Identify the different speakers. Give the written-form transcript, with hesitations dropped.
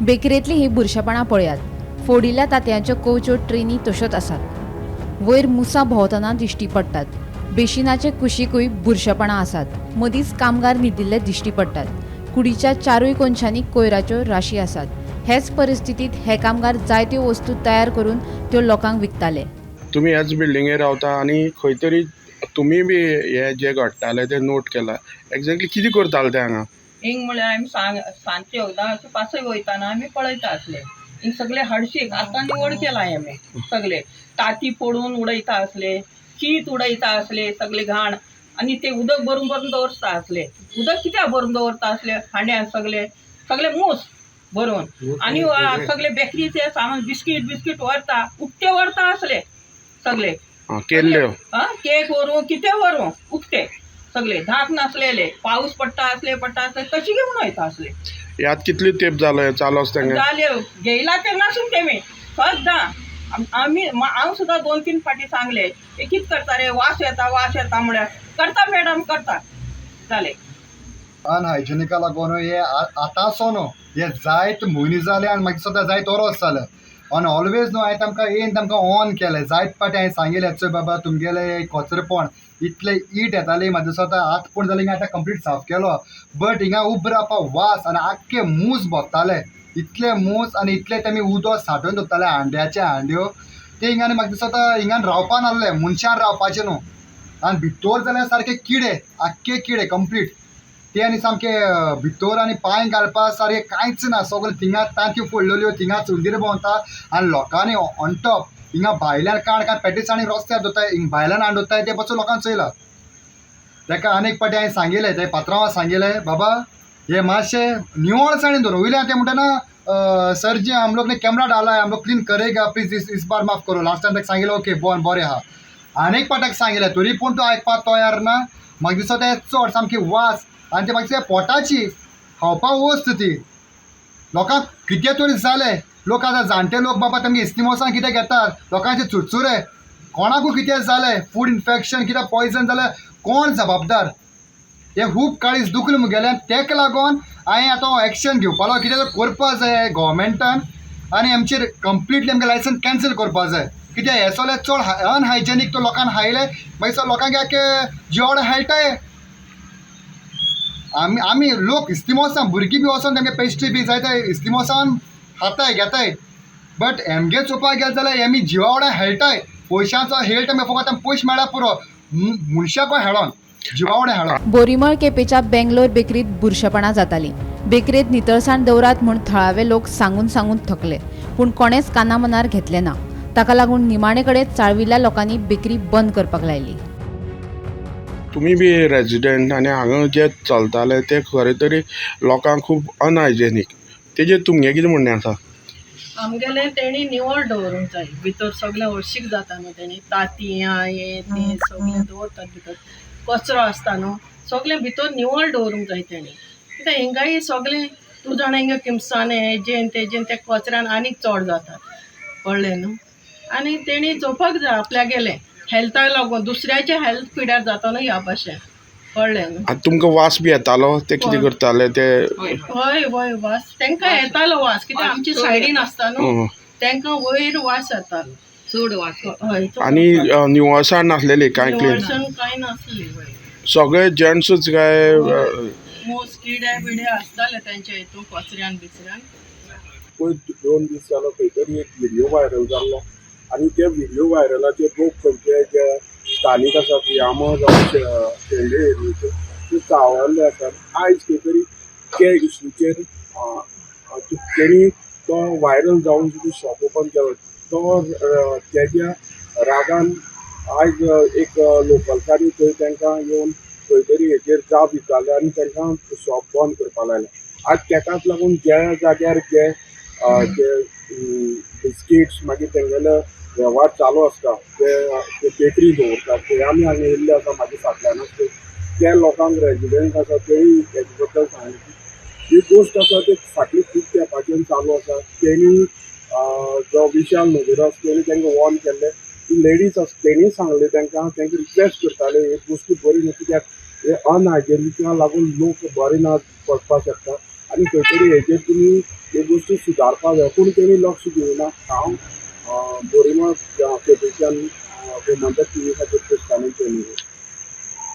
Speaker 1: बेकरेंतली ही बुरशेपणां पळयात. फोडिल्ल्या तांतयांच्यो कवच्यो ट्रेनी तश्योच आसात. वयर मुसां भोंवतना दिश्टी पडटात. बेशिनाचे कुशीकूय बुरशेपणां आसात. मदींच कामगार न्हिदिल्ले दिश्टी पडटात. कुडीच्या चारूय कोनशांनी कोयराच्यो राशी आसात. हेच परिस्थितीत हे कामगार जायत्यो वस्तू तयार करून त्यो लोकांक विकताले.
Speaker 2: तुम्ही ह्याच बिल्डिंगेर रावता आनी खंय तरी तुमी बी हे जे घडटाले ते नोट केला. एक्झॅक्टली कितें करताले ते हांगा?
Speaker 3: हिंग म्हळ्यार आमी सांजचे वखदां अशें पासय वयताना आमी पळयता आसले. हिंग सगळे हळशीक आतां निवड केला हें सगळे ताती फोडून उडयता आसले, शीत उडयता आसले, सगळे घाण आनी ते उदक भरून भरून दवरता आसले. उदक कित्याक भरून दवरता आसले? हांड्यान सगळे मूस भरून आनी सगळे बेकरीचे सामान बिस्कीट व्हरता, उकते व्हरता आसले सगळे.
Speaker 2: केल्ल्यो
Speaker 3: केक व्हरून कितें व्हरून उकते सगळे धाक नासलेले. पाऊस पडटा आसले तशी घेवन वयता आसले.
Speaker 2: ह्यात कितले तेंप जालो हे चालू आसता तेंगे?
Speaker 3: जाले घेयला ते नासून तेमी सद्दां हांव सुद्दां 2-3 फाटी सांगले हे कितें करता रे, वास येता म्हळ्यार करता मॅडम करता जाले.
Speaker 4: अनहायजिनिका लागून हे आतांचो न्हू, हे जायत म्हयने जाले आनी मागीर सुद्दां जायत वरोस जाले. आनी ऑलवेज न्हू हांवें तांकां ऑन केलें. जायत पाटी हांवें सांगिल्लें चोय बाबा तुमगेलें कचरेपण इतले ईट येताली म्हाजे स्वता हात पूण जाल्यार हिंगा आतां कंप्लीट साफ केलो. बट हिंगा उब रावपाक वास आनी आख्खे मूस भोगताले. इतले मूस आनी इतले तेमी उदक सांठोवन दवरताले हांड्याचे हांड्यो. ते हिंगा म्हाका दिसता हिंगान रावपा नासले, मनशान रावपाचें न्हू. आनी भितर जाल्यार सारके किडे, आख्खे किडे कंप्लीट. ते आनी सामके भितर आनी पांय घालपा सारकें कांयच ना. सगळे थिंगा तांत्यो फोडलेल्यो, थिंगा चुंदीर भोंवता आनी लोकांनी ऑन टॉप हिंगा भायल्यान काण पेटीसांनी रस्त्यार दवरताय, भायल्यान हाडून ते पासून लोकांक चयला. ताका आनीक पाटी हांवें सांगिल्लें, ते पात्रांवाक सांगिल्लें बाबा हे मातशें निवळसाणेन दवर. वयल्यान ते म्हणटा ना सर जी हम लोग ने कैमरा डाला है, हम लोग क्लीन करेगा प्लीज इस बार माफ करो. लास्ट टायम ताका सांगिल्लें ओके बरें आहा. आनीक पाटाक सांगिल्लें तरी पूण तूं आयकपाक तयार ना. म्हाका दिसता ते चड सामकी वास आनी ते म्हाका दिसता पोटाची खावपाक वस्त ती. लोकांक कितें तरी जालें. लोक आतां जाणटे लोक बाबा तेमगे इस्तिमोसान कितें घेतात, लोकांचे चुरचुरे कोणाकूय कितें जालें, फूड इन्फेक्शन कितें पॉयजन जाल्यार कोण जबाबदार? हे खूब काळीज दुखलें मुगेलें. तेका लागून हांवें आतां एक्शन घेवपा लागलो. कितें तरी करपा जाय गोवोरमेंटान आनी आमचेर कंप्लिटली आमगे लायसन्स कॅन्सल करपा जाय. कित्याक हे सगळें चड अनहायजेनीक तो लोकांक खायले मागीर लोकांक जेवण हेळटाय. आमी लोक इस्तिमोसान भुरगीं बी वचोन तेमगे पेस्ट्री बी जाय ते इस्तिमोसान खाताय घेताय. बट हेमगे चोवपाक गेले जाल्यार आमी जिवा वांगडा हेळटाय. पयशांचो हेळ टायम फकत पयशे मेळ्ळ्यार पुरो, मनशाको हेळोन जिवा वांगडा हेळोन.
Speaker 1: बोरीमळ केपेंच्या बेंगलोर बेकरीत बुरशेपणां जातालीं. बेकरेंत नितळसाण दवरात म्हूण थळावे लोक सांगून थकले, पूण कोणेच काना मनार घेतले ना. ताका लागून निमाणे कडेन चाळविल्ल्या लोकांनी बेकरी बंद करपाक लायली.
Speaker 2: तुमी बी रेजिडेंट आनी हांगा जे चलताले ते खरें तरी लोकांक खूब अनहायजेनीक. तेजेर तुमगें कितें म्हणणें आसा?
Speaker 5: आमगेलें तेणी निवळ दवरूंक जाय. भितर सगळें हळशीक जाता न्हू, तेणी तांतयां हे ते सगळें दवरतात भितर. कचरो आसता न्हू, सगळें भितर निवळ दवरूंक जाय तेणी. कित्याक हिंगाय सगळें तूं जाणा हिंगा किमसाने हेजेन तेजेन त्या कचऱ्यान आनीक चड जातात, कळ्ळें न्हू. आनी तेणी चोवपाक जाय आपल्या गेलें हेल्थाक लागून. दुसऱ्याच्या हेल्थ पिड्यार जाता न्हू ह्या भाशेन, कळ्ळें न्हू.
Speaker 2: आतां तुमकां वास बी येतालो ते कितें करताले ते?
Speaker 5: हय वास तांकां येतालो वास. कित्याक आमची सायडीन आसता न्हू, तांकां वयर वास येतालो चड वास. हय.
Speaker 2: आनी निवळसाण नासलेली कांय क्लीन?
Speaker 5: निवळसाण कांय नासली.
Speaker 2: सगळे जेंट्सूच काय?
Speaker 5: मोस किडे बिडे आसताले तेंच्या हितून कचऱ्यान बिचऱ्यान.
Speaker 2: पयर 2 दीस जालो खंय तरी एक व्हिडिओ व्हायरल जाल्लो आनी त्या व्हिडिओ व्हायरलाचेर लोक खंयचे जे स्थानीक आसा तियामा जावं शेल्डे एरियेचे ते चावल्ले आसात. आयज खंय तरी ते इश्यूचेर तेणी तो व्हायरल जावन जो शॉप ओपन केलो तो तेज्या रागान आयज एक लोकलकांनी थंय तांकां येवन खंय तरी हेचेर जाप विचारले आनी तांकां शॉप बंद करपाक लायलें. आज तेकाच लागून ज्या जाग्यार जे बिस्किट्स मागीर तेंगेले वेव्हार चालू आसता ते बेकरी दवरतात थंय आमी हांगा येयल्ले आसा म्हाज्या फाटल्यानच त्या लोकांक रेजिडेंट आसा तेय हेजे बद्दल सांगले ही गोश्ट आसा ती फाटली खूब तेंपाच्यान चालू आसा. तेणी जो विशाल नगरास तेणी तांकां वॉर्न केल्ले. लेडीज आसा तेणी सांगले तांकां रिक्वेस्ट करताले हे गोश्टी बरी न्हू कित्याक हे अनहायजेनिका लागून लोक बरे ना पडपाक शकता. आणि खंय तरी हेजेर तुमी ह्यो गोश्टी सुदारपाक जाय पूण तेणी लक्ष दिवना. हांव बोरीमळ केपेंच्यान गोमंतक टी व्ही खातीर कृष्णानंद